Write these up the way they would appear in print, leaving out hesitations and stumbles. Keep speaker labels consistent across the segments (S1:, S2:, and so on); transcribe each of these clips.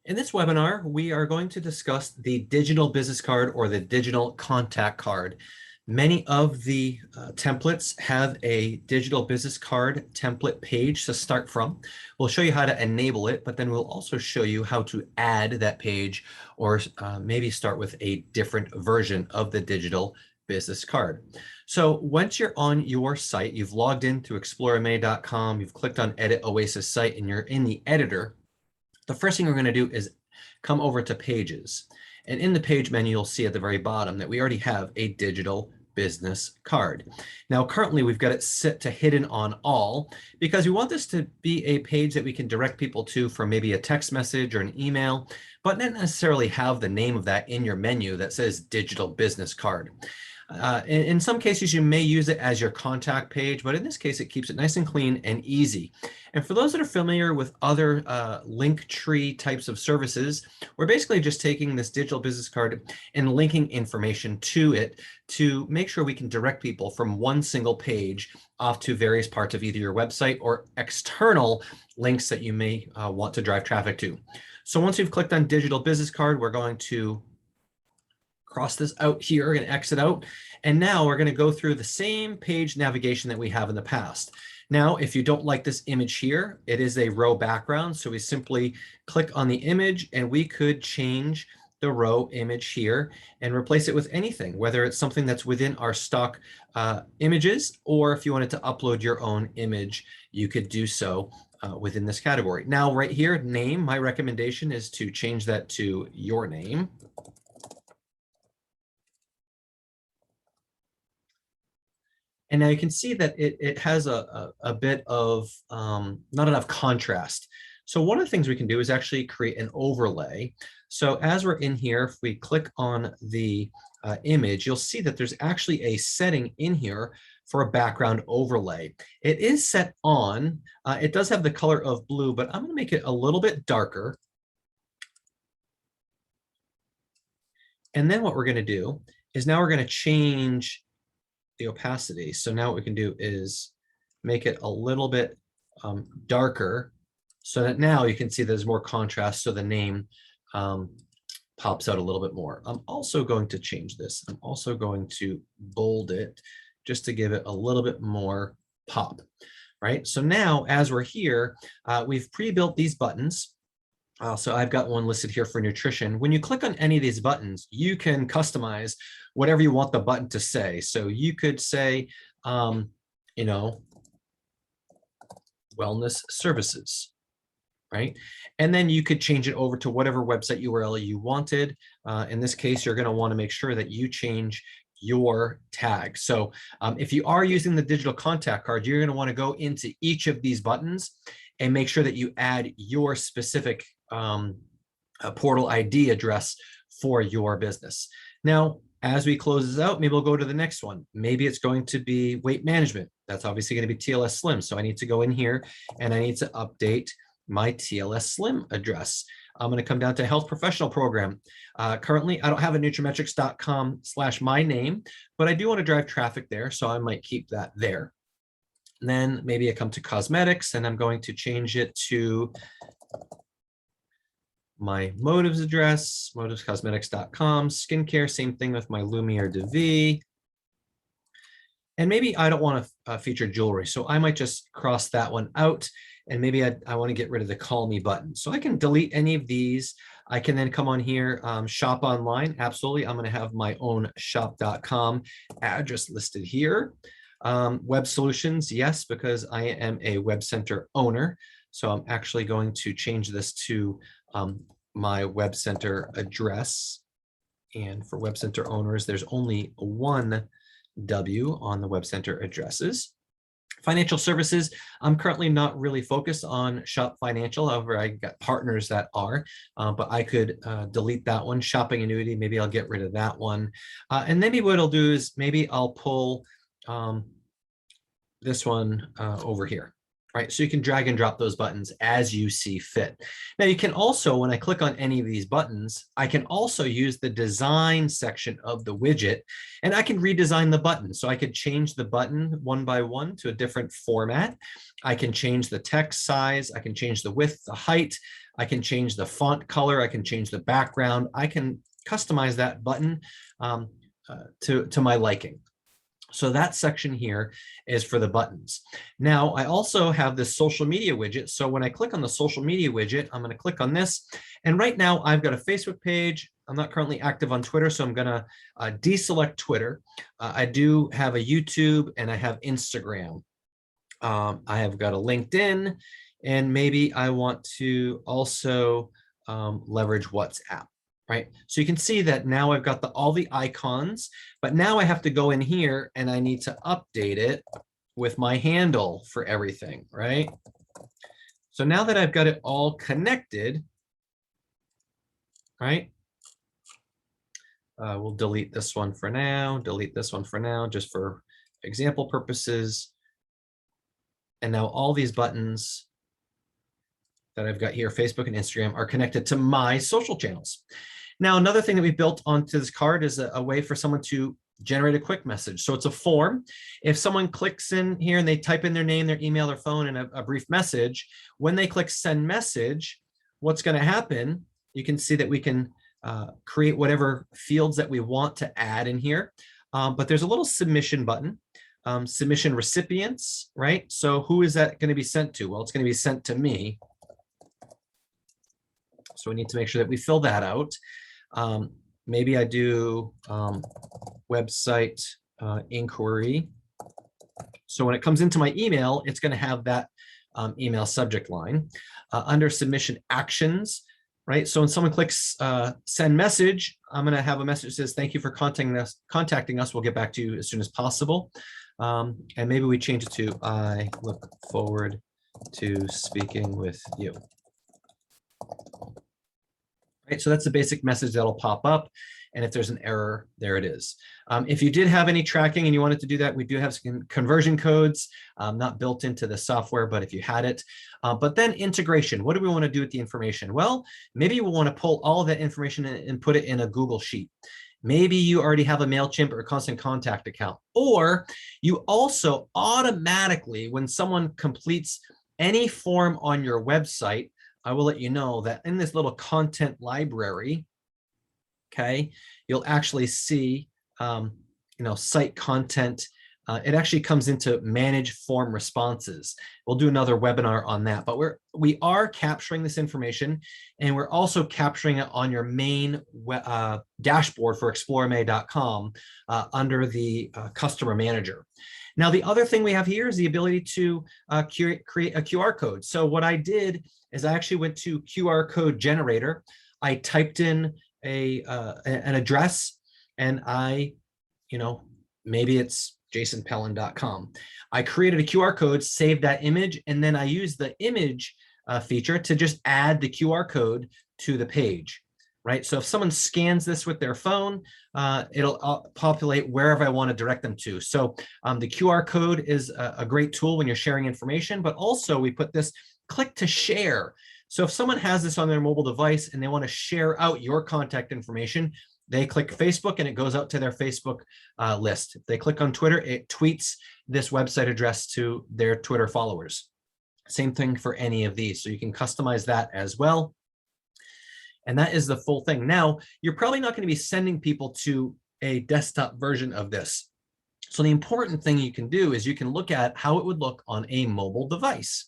S1: In this webinar, we are going to discuss the digital business card or the digital contact card. Many of the templates have a digital business card template page to start from. We'll show you how to enable it, but then we'll also show you how to add that page or maybe start with a different version of the digital business card. So once you're on your site, you've logged into explorema.com, you've clicked on Edit Oasis site, and you're in the editor. The first thing we're going to do is come over to Pages. And in the page menu, you'll see at the very bottom that we already have a digital business card. Now, currently, we've got it set to hidden on all because we want this to be a page that we can direct people to from maybe a text message or an email, but not necessarily have the name of that in your menu that says digital business card. In some cases, you may use it as your contact page, but in this case, it keeps it nice and clean and easy. And for those that are familiar with other link tree types of services, we're basically just taking this digital business card and linking information to it to make sure we can direct people from one single page off to various parts of either your website or external links that you may want to drive traffic to. So once you've clicked on digital business card, we're going to cross this out here, we're going to exit out. And now we're going to go through the same page navigation that we have in the past. Now, if you don't like this image here, it is a row background. So we simply click on the image and we could change the row image here and replace it with anything, whether it's something that's within our stock images, or if you wanted to upload your own image, you could do so within this category. Now, right here, name, my recommendation is to change that to your name. And now you can see that it has a bit of not enough contrast. So one of the things we can do is actually create an overlay. So as we're in here, if we click on the image, you'll see that there's actually a setting in here for a background overlay. It is set on, it does have the color of blue, but I'm gonna make it a little bit darker. And then what we're gonna do is now we're gonna change the opacity. So now what we can do is make it a little bit darker so that now you can see there's more contrast, so the name pops out a little bit more. I'm also going to change this. I'm also going to bold it just to give it a little bit more pop, right? So now as we're here, we've pre-built these buttons. So I've got one listed here for nutrition. When you click on any of these buttons, you can customize whatever you want the button to say. So you could say, you know, wellness services, right? And then you could change it over to whatever website URL you wanted. In this case, you're going to want to make sure that you change your tag. So if you are using the digital contact card, you're going to want to go into each of these buttons and make sure that you add your specific portal ID address for your business. Now, as we close this out, maybe we'll go to the next one. Maybe it's going to be weight management. That's obviously going to be TLS Slim. So I need to go in here and I need to update my TLS Slim address. I'm going to come down to health professional program. Currently, I don't have a nutrimetrics.com/my name, but I do want to drive traffic there. So I might keep that there. And then maybe I come to cosmetics and I'm going to change it to my motives address, motivescosmetics.com, skincare, same thing with my Lumiere de Vie. And maybe I don't want to feature jewelry, so I might just cross that one out. And maybe I want to get rid of the call me button. So I can delete any of these. I can then come on here, shop online. Absolutely, I'm going to have my own shop.com address listed here. Web solutions, yes, because I am a web center owner. So I'm actually going to change this to my web center address. And for web center owners, there's only one W on the web center addresses. Financial services, I'm currently not really focused on Shop Financial. However, I got partners that are, but I could delete that one. Shopping annuity, maybe I'll get rid of that one. And maybe what I'll do is maybe I'll pull this one over here. right? So you can drag and drop those buttons as you see fit. Now you can also, when I click on any of these buttons, I can also use the design section of the widget, and I can redesign the button. So I could change the button one by one to a different format. I can change the text size. I can change the width, the height. I can change the font color. I can change the background. I can customize that button to my liking. So that section here is for the buttons. Now, I also have this social media widget. So when I click on the social media widget, I'm going to click on this. And right now I've got a Facebook page. I'm not currently active on Twitter, so I'm going to deselect Twitter. I do have a YouTube and I have Instagram. I have got a LinkedIn, and maybe I want to also leverage WhatsApp. Right, so you can see that now I've got all the icons, but now I have to go in here and I need to update it with my handle for everything, right? So now that I've got it all connected, right? We'll delete this one for now, delete this one for now, just for example purposes. And now all these buttons that I've got here, Facebook and Instagram, are connected to my social channels. Now, another thing that we built onto this card is a way for someone to generate a quick message. So it's a form. If someone clicks in here and they type in their name, their email, their phone, and a brief message, when they click send message, what's going to happen, you can see that we can create whatever fields that we want to add in here. But there's a little submission button. Submission recipients, right? So who is that going to be sent to? Well, it's going to be sent to me. So we need to make sure that we fill that out. Maybe I do website inquiry. So when it comes into my email, it's going to have that email subject line. Under submission actions, right? So when someone clicks send message, I'm going to have a message that says, thank you for contacting us. We'll get back to you as soon as possible. And maybe we change it to, I look forward to speaking with you. Right, so that's the basic message that'll pop up. And if there's an error, there it is. If you did have any tracking and you wanted to do that, we do have some conversion codes, not built into the software, but if you had it. But then integration, what do we want to do with the information? Well, maybe we want to pull all of that information and put it in a Google Sheet. Maybe you already have a MailChimp or a Constant Contact account, or you also automatically, when someone completes any form on your website, I will let you know that in this little content library, okay, you'll actually see, site content. It actually comes into manage form responses. We'll do another webinar on that, but we are capturing this information, and we're also capturing it on your main dashboard for explorema.com under the customer manager. Now, the other thing we have here is the ability to create a QR code. So what I did is I actually went to QR code generator. I typed in an address, and maybe it's jasonpellin.com. I created a QR code, saved that image, and then I used the image feature to just add the QR code to the page. Right, so if someone scans this with their phone, it'll populate wherever I want to direct them to. So the QR code is a great tool when you're sharing information, but also we put this click to share. So if someone has this on their mobile device and they want to share out your contact information, they click Facebook and it goes out to their Facebook list. If they click on Twitter, it tweets this website address to their Twitter followers. Same thing for any of these. So you can customize that as well. And that is the full thing. Now, you're probably not going to be sending people to a desktop version of this. So the important thing you can do is you can look at how it would look on a mobile device.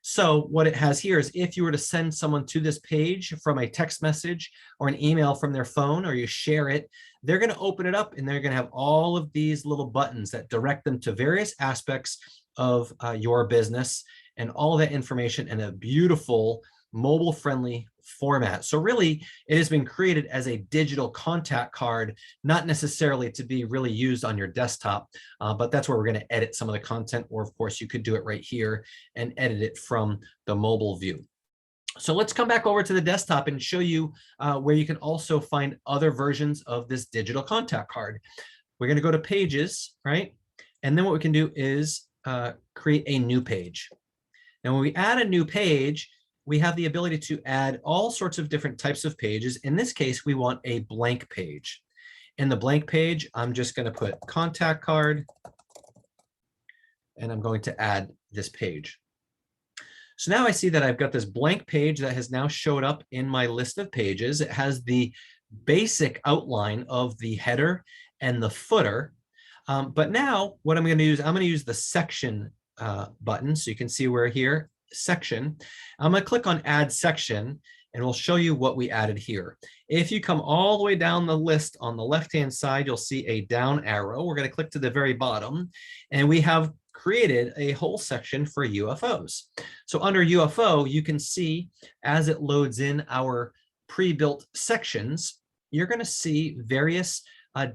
S1: So what it has here is if you were to send someone to this page from a text message or an email from their phone, or you share it, they're going to open it up and they're going to have all of these little buttons that direct them to various aspects of your business, and all that information in a beautiful mobile-friendly format. So really, it has been created as a digital contact card, not necessarily to be really used on your desktop, but that's where we're going to edit some of the content, or of course, you could do it right here and edit it from the mobile view. So let's come back over to the desktop and show you where you can also find other versions of this digital contact card. We're going to go to pages, right? And then what we can do is create a new page. Now, when we add a new page, we have the ability to add all sorts of different types of pages. In this case, we want a blank page. In the blank page, I'm just going to put contact card, and I'm going to add this page. So now I see that I've got this blank page that has now showed up in my list of pages. It has the basic outline of the header and the footer. But now what I'm going to use, I'm going to use the section button. So you can see we're here, section. I'm going to click on add section, and we'll show you what we added here. If you come all the way down the list on the left-hand side, you'll see a down arrow. We're going to click to the very bottom, and we have created a whole section for UFOs. So under UFO, you can see as it loads in our pre-built sections, you're going to see various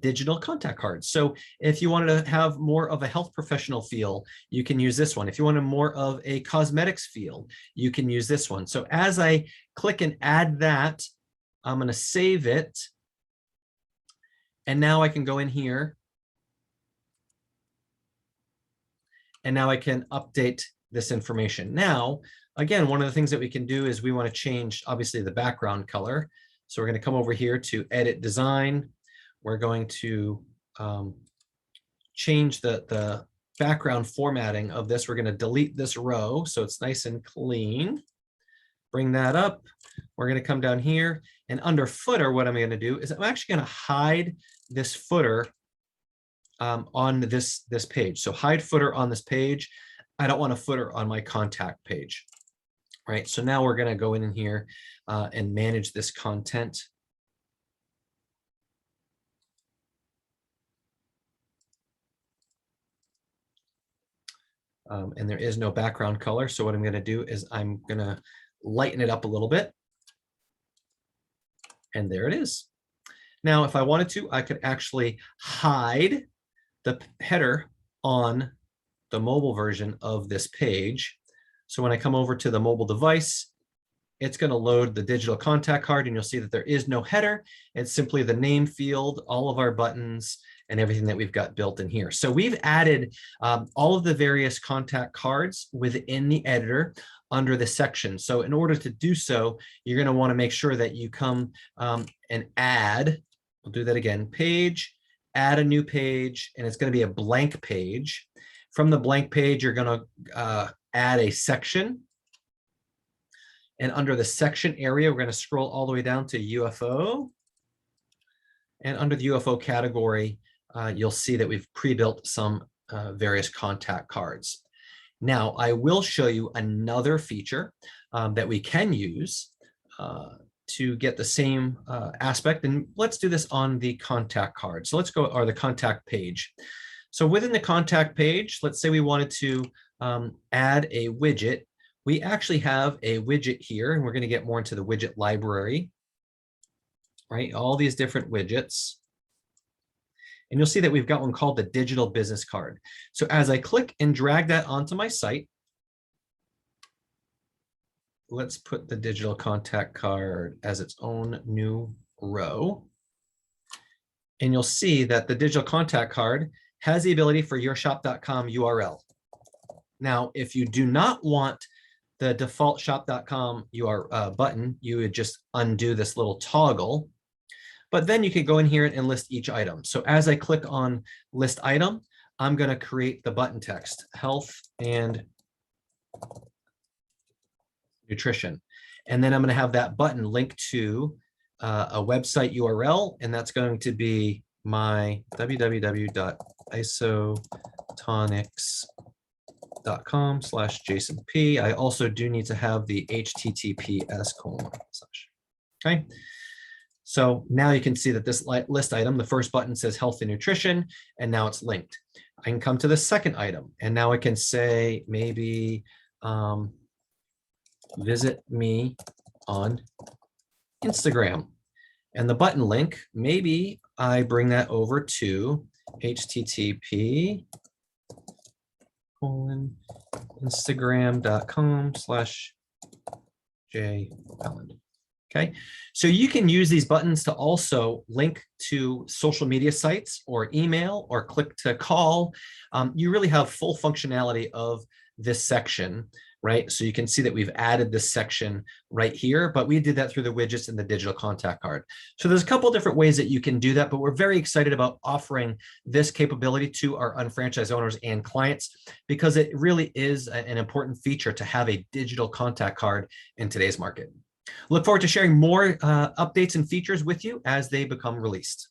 S1: digital contact cards. So if you wanted to have more of a health professional feel, you can use this one. If you wanted more of a cosmetics feel, you can use this one. So as I click and add that, I'm going to save it. And now I can go in here. And now I can update this information. Now, again, one of the things that we can do is we want to change, obviously, the background color. So we're going to come over here to edit design. We're going to change the background formatting of this. We're going to delete this row so it's nice and clean. Bring that up. We're going to come down here, and under footer, what I'm going to do is I'm actually going to hide this footer on this page. So hide footer on this page. I don't want a footer on my contact page. Right. So now we're going to go in here and manage this content. And there is no background color. So what I'm going to do is I'm going to lighten it up a little bit. And there it is. Now, if I wanted to, I could actually hide the header on the mobile version of this page. So when I come over to the mobile device, it's going to load the digital contact card, and you'll see that there is no header. It's simply the name field, all of our buttons, and everything that we've got built in here. So we've added all of the various contact cards within the editor under the section. So in order to do so, you're going to want to make sure that you come and add, we'll do that again, page, add a new page, and it's going to be a blank page. From the blank page, you're going to add a section. And under the section area, we're going to scroll all the way down to UFO. And under the UFO category, you'll see that we've pre-built some various contact cards. Now, I will show you another feature that we can use to get the same aspect. And let's do this on the contact card. So let's go, or the contact page. So within the contact page, let's say we wanted to add a widget. We actually have a widget here, and we're going to get more into the widget library, right? All these different widgets. And you'll see that we've got one called the digital business card. So as I click and drag that onto my site, let's put the digital contact card as its own new row. And you'll see that the digital contact card has the ability for yourshop.com URL. Now, if you do not want the default shop.com URL button, you would just undo this little toggle. But then you could go in here and list each item. So as I click on list item, I'm going to create the button text, health and nutrition. And then I'm going to have that button linked to a website URL, and that's going to be my www.isotonics.com/JasonP. I also do need to have the HTTPS : okay. So now you can see that this list item, the first button says health and nutrition, and now it's linked. I can come to the second item, and now I can say maybe visit me on Instagram. And the button link, maybe I bring that over to http://instagram.com/jwelland. Okay, so you can use these buttons to also link to social media sites or email or click to call. You really have full functionality of this section right? So you can see that we've added this section right here, but we did that through the widgets and the digital contact card. So there's a couple different ways that you can do that, but we're very excited about offering this capability to our unfranchised owners and clients because it really is an important feature to have a digital contact card in today's market. Look forward to sharing more updates and features with you as they become released.